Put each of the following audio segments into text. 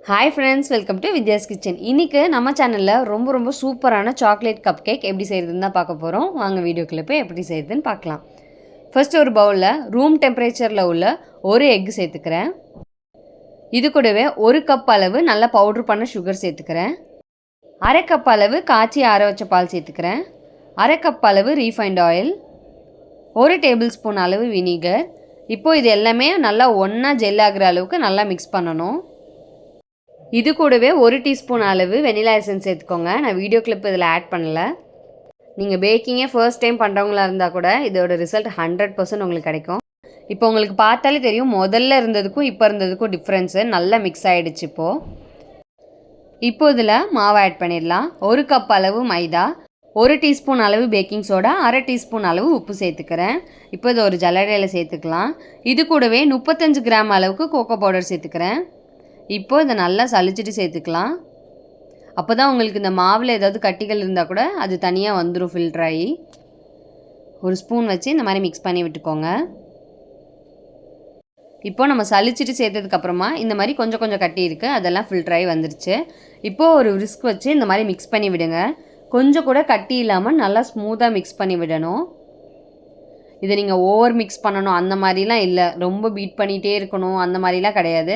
Hi friends, welcome to Vidya's kitchen. இன்றைக்கி நம்ம சேனலில் ரொம்ப சூப்பரான சாக்லேட் கப் கேக் எப்படி செய்கிறதுன்னு தான் பார்க்க போகிறோம். வாங்க வீடியோக்குள்ளே போய் எப்படி செய்கிறதுன்னு பார்க்கலாம். ஃபர்ஸ்ட் ஒரு பவுலில் ரூம் டெம்பரேச்சரில் உள்ள ஒரு எக் சேர்த்துக்கிறேன். இது கூடவே ஒரு கப் அளவு நல்லா பவுட்ரு பண்ண சுகர் சேர்த்துக்கிறேன். அரை கப் அளவு காய்ச்சி ஆற வச்ச பால் சேர்த்துக்கிறேன். அரை கப் அளவு ரீஃபைண்ட் ஆயில், ஒரு டேபிள் ஸ்பூன் அளவு வினிகர். இப்போது இது எல்லாமே நல்லா ஒன்றா ஜெல் ஆகிற அளவுக்கு நல்லா மிக்ஸ் பண்ணணும். இது கூடவே ஒரு டீஸ்பூன் அளவு வெனிலா எசன்ஸ் சேர்த்துக்கோங்க. நான் வீடியோ கிளிப் இதில் ஆட் பண்ணல. நீங்கள் பேக்கிங்கே ஃபர்ஸ்ட் டைம் பண்ணுறவங்களா இருந்தால் கூட இதோட ரிசல்ட் 100% உங்களுக்கு கிடைக்கும். இப்போ உங்களுக்கு பார்த்தாலே தெரியும், முதல்ல இருந்ததுக்கும் இப்போ இருந்ததுக்கும் டிஃப்ரென்ஸு நல்லா மிக்ஸ் ஆகிடுச்சு. இப்போ இதில் மாவு ஆட் பண்ணிடலாம். ஒரு கப் அளவு மைதா, ஒரு டீஸ்பூன் அளவு பேக்கிங் சோடா, அரை டீஸ்பூன் அளவு உப்பு சேர்த்துக்கிறேன். இப்போ இது ஒரு ஜல்லடையில் சேர்த்துக்கலாம். இது கூடவே 35 கிராம் அளவுக்கு கோகோ பவுடர் சேர்த்துக்கிறேன். இப்போது இதை நல்லா சளிச்சிட்டு சேர்த்துக்கலாம். அப்போ தான் உங்களுக்கு இந்த மாவில் ஏதாவது கட்டிகள் இருந்தால் கூட அது தனியாக வந்துடும் ஃபில்டர் ஆகி. ஒரு ஸ்பூன் வச்சு இந்த மாதிரி மிக்ஸ் பண்ணி விட்டுக்கோங்க. இப்போது நம்ம சளிச்சிட்டு சேர்த்ததுக்கப்புறமா இந்த மாதிரி கொஞ்சம் கட்டி இருக்குது, அதெல்லாம் ஃபில்டர் ஆகி வந்துருச்சு. இப்போது ஒரு விஸ்க் வச்சு இந்த மாதிரி மிக்ஸ் பண்ணி விடுங்க. கொஞ்சம் கூட கட்டி இல்லாமல் நல்லா ஸ்மூத்தாக மிக்ஸ் பண்ணி விடணும். இதை நீங்கள் ஓவர் மிக்ஸ் பண்ணணும் அந்த மாதிரிலாம் இல்லை, ரொம்ப பீட் பண்ணிகிட்டே இருக்கணும் அந்த மாதிரிலாம் கிடையாது.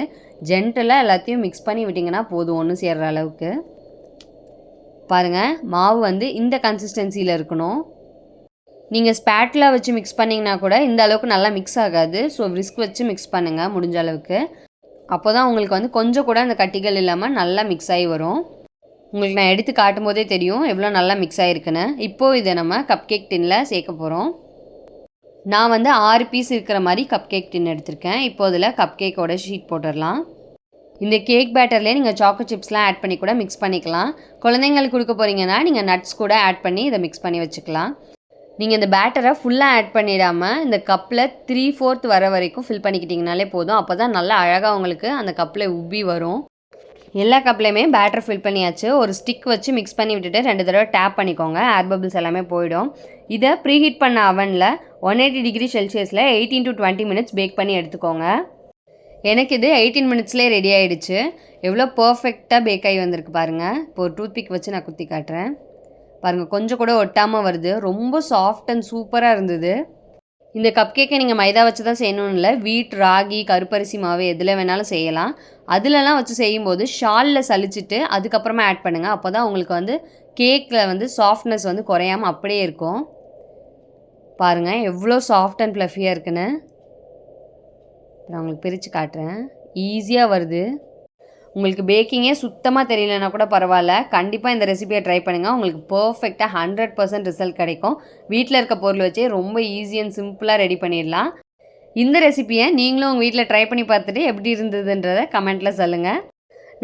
ஜென்டலாக எல்லாத்தையும் மிக்ஸ் பண்ணி விட்டிங்கன்னா போதும், ஒன்று சேர்கிற அளவுக்கு. பாருங்கள், மாவு வந்து இந்த கன்சிஸ்டன்சியில் இருக்கணும். நீங்கள் ஸ்பேட்லா வச்சு மிக்ஸ் பண்ணிங்கன்னா கூட இந்த அளவுக்கு நல்லா மிக்ஸ் ஆகாது. ஸோ விஸ்க் வச்சு மிக்ஸ் பண்ணுங்கள் முடிஞ்ச அளவுக்கு. அப்போ தான் உங்களுக்கு வந்து கொஞ்சம் கூட அந்த கட்டிகள் இல்லாமல் நல்லா மிக்ஸ் ஆகி வரும். உங்களுக்கு நான் எடுத்து காட்டும் போதே தெரியும் எவ்வளோ நல்லா மிக்ஸ் ஆகிருக்குன்னு. இப்போது இதை நம்ம கப் கேக் டின்னில் சேர்க்க போகிறோம். நான் வந்து 6 பீஸ் இருக்கிற மாதிரி கப் கேக் டின் எடுத்திருக்கேன். இப்போ இதில் கப் கேக்கோட ஷீட் போட்டுடலாம். இந்த கேக் பேட்டர்லேயே நீங்கள் சாக்கோ சிப்ஸ்லாம் ஆட் பண்ணி கூட மிக்ஸ் பண்ணிக்கலாம். குழந்தைங்களுக்கு கொடுக்க போகிறீங்கன்னா நீங்கள் நட்ஸ் கூட ஆட் பண்ணி இதை மிக்ஸ் பண்ணி வச்சுக்கலாம். நீங்கள் இந்த பேட்டரை ஃபுல்லாக ஆட் பண்ணிடாமல் இந்த கப்பில் 3/4 வர வரைக்கும் ஃபில் பண்ணிக்கிட்டிங்கனாலே போதும். அப்போ தான் நல்லா அழகாக உங்களுக்கு அந்த கப்பில் உப்பி வரும். எல்லா கப்லேயுமே பேட்டர் ஃபில் பண்ணியாச்சு. ஒரு ஸ்டிக் வச்சு மிக்ஸ் பண்ணி விட்டுட்டு 2 தடவை டேப் பண்ணிக்கோங்க. ஏர் பபிள்ஸ் எல்லாமே போயிடும். இதை ப்ரீஹீட் பண்ண அவனில் 180 டிகிரி செல்சியஸில் 18 to 20 மினிட்ஸ் பேக் பண்ணி எடுத்துக்கோங்க. எனக்கு இது 18 மினிட்ஸ்லேயே ரெடி ஆகிடுச்சு. எவ்வளோ பர்ஃபெக்டாக பேக் ஆகி வந்திருக்கு பாருங்கள். இப்போ ஒரு டூத்பிக் வச்சு நான் குத்தி காட்டுறேன். பாருங்கள், கொஞ்சம் கூட ஒட்டாமல் வருது. ரொம்ப சாஃப்ட் அண்ட் சூப்பராக இருந்தது. இந்த கப் கேக்கை நீங்கள் மைதா வச்சு தான் செய்யணும்னு இல்லை, வீட், ராகி, கருப்பரிசி மாவு எதில் வேணாலும் செய்யலாம். அதிலலாம் வச்சு செய்யும்போது ஷாலில் சளிச்சிட்டு அதுக்கப்புறமா ஆட் பண்ணுங்கள். அப்போ தான் உங்களுக்கு வந்து கேக்கில் வந்து சாஃப்ட்னஸ் வந்து குறையாமல் அப்படியே இருக்கும். பாருங்கள் எவ்வளோ சாஃப்ட் அண்ட் ஃப்ளஃபியாக இருக்குன்னு. நான் உங்களுக்கு பிரித்து காட்டுறேன். ஈஸியாக வருது. உங்களுக்கு பேக்கிங்கே சுத்தமாக தெரியலனா கூட பரவாயில்ல, கண்டிப்பாக இந்த ரெசிபியை ட்ரை பண்ணுங்கள். உங்களுக்கு பர்ஃபெக்டாக 100% ரிசல்ட் கிடைக்கும். வீட்டில் இருக்க பொருள் வச்சே ரொம்ப ஈஸி அண்ட் சிம்பிளாக ரெடி பண்ணிடலாம். இந்த ரெசிபியை நீங்களும் உங்கள் வீட்டில் ட்ரை பண்ணி பார்த்துட்டு எப்படி இருந்ததுன்றதை கமெண்ட்டில் சொல்லுங்கள்.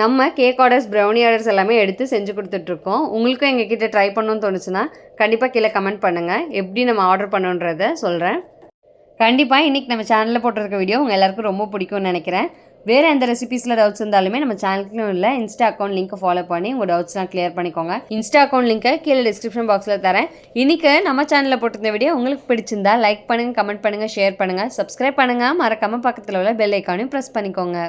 நம்ம கேக் ஆர்டர்ஸ், ப்ரௌனி ஆர்டர்ஸ் எல்லாமே எடுத்து செஞ்சு கொடுத்துட்ருக்கோம். உங்களுக்கும் எங்கள் கிட்டே ட்ரை பண்ணணும்னு தோணுச்சுன்னா கண்டிப்பாக கீழே கமெண்ட் பண்ணுங்கள். எப்படி நம்ம ஆர்டர் பண்ணுன்றதை சொல்கிறேன். கண்டிப்பாக இன்றைக்கி நம்ம சேனலில் போட்டிருக்க வீடியோ உங்கள் எல்லாருக்கும் ரொம்ப பிடிக்கும்னு நினைக்கிறேன். வேறு எந்த ரெசிபீஸில் டவுட்ஸ் இருந்தாலுமே நம்ம சேனலுக்குன்னு இல்லை, இன்ஸ்டா அக்கௌண்ட் லிங்க்கை ஃபாலோ பண்ணி உங்கள் டவுட்ஸ்லாம் கிளியர் பண்ணிக்கோங்க. இன்ஸ்டா அக்கௌண்ட் லிங்க்கை கீழே டிஸ்கிரிப்ஷன் பாக்ஸில் தரேன். இன்றைக்கி நம்ம சேனலில் போட்டிருந்த வீடியோ உங்களுக்கு பிடிச்சிருந்தா லைக் பண்ணுங்கள், கமெண்ட் பண்ணுங்கள், ஷேர் பண்ணுங்கள், சப்ஸ்கிரைப் பண்ணுங்கள். மறக்காமல் பக்கத்தில் உள்ள பெல் ஐக்கானையும் ப்ரெஸ் பண்ணிக்கோங்க.